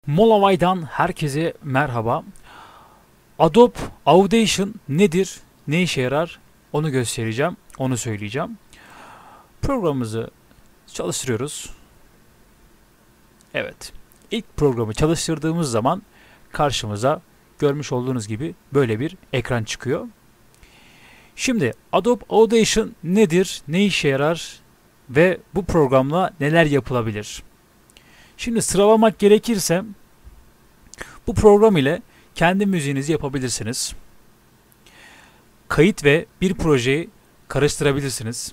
Molavay'dan herkese merhaba. Adobe Audition nedir, ne işe yarar onu göstereceğim, onu söyleyeceğim. Programımızı çalıştırıyoruz. Evet, ilk programı çalıştırdığımız zaman karşımıza görmüş olduğunuz gibi böyle bir ekran çıkıyor. Şimdi Adobe Audition nedir, ne işe yarar ve bu programla neler yapılabilir? Şimdi sıralamak gerekirse bu program ile kendi müziğinizi yapabilirsiniz. Kayıt ve bir projeyi karıştırabilirsiniz.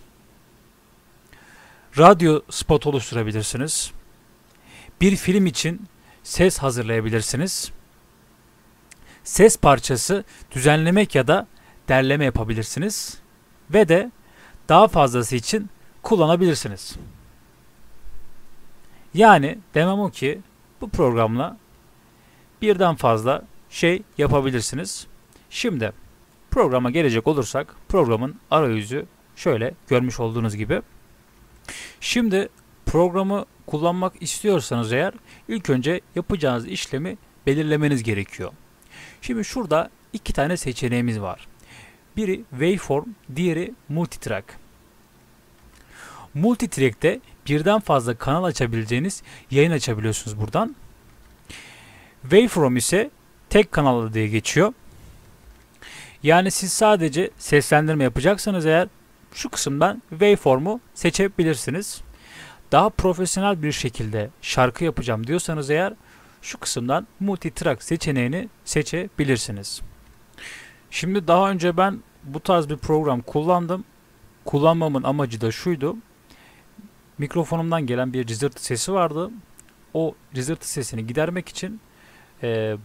Radyo spot oluşturabilirsiniz. Bir film için ses hazırlayabilirsiniz. Ses parçası düzenlemek ya da derleme yapabilirsiniz. Ve de daha fazlası için kullanabilirsiniz. Yani demem o ki bu programla birden fazla şey yapabilirsiniz. Şimdi programa gelecek olursak programın arayüzü şöyle görmüş olduğunuz gibi. Şimdi programı kullanmak istiyorsanız eğer ilk önce yapacağınız işlemi belirlemeniz gerekiyor. Şimdi şurada iki tane seçeneğimiz var. Biri waveform, diğeri multitrack. Multitrack'te birden fazla kanal açabileceğiniz yayın açabiliyorsunuz buradan. Waveform ise tek kanallı diye geçiyor. Yani siz sadece seslendirme yapacaksanız eğer şu kısımdan waveform'u seçebilirsiniz. Daha profesyonel bir şekilde şarkı yapacağım diyorsanız eğer şu kısımdan multitrack seçeneğini seçebilirsiniz. Şimdi daha önce ben bu tarz bir program kullandım. Kullanmamın amacı da şuydu. Mikrofonumdan gelen bir cızırtı sesi vardı. O cızırtı sesini gidermek için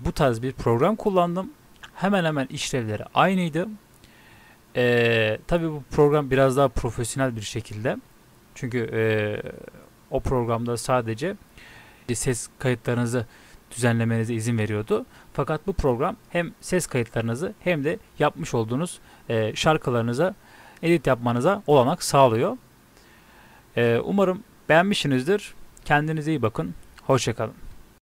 bu tarz bir program kullandım. Hemen hemen işlevleri aynıydı. Tabii bu program biraz daha profesyonel bir şekilde. Çünkü o programda sadece ses kayıtlarınızı düzenlemenize izin veriyordu. Fakat bu program hem ses kayıtlarınızı hem de yapmış olduğunuz şarkılarınıza edit yapmanıza olanak sağlıyor. Umarım beğenmişsinizdir. Kendinize iyi bakın. Hoşça kalın.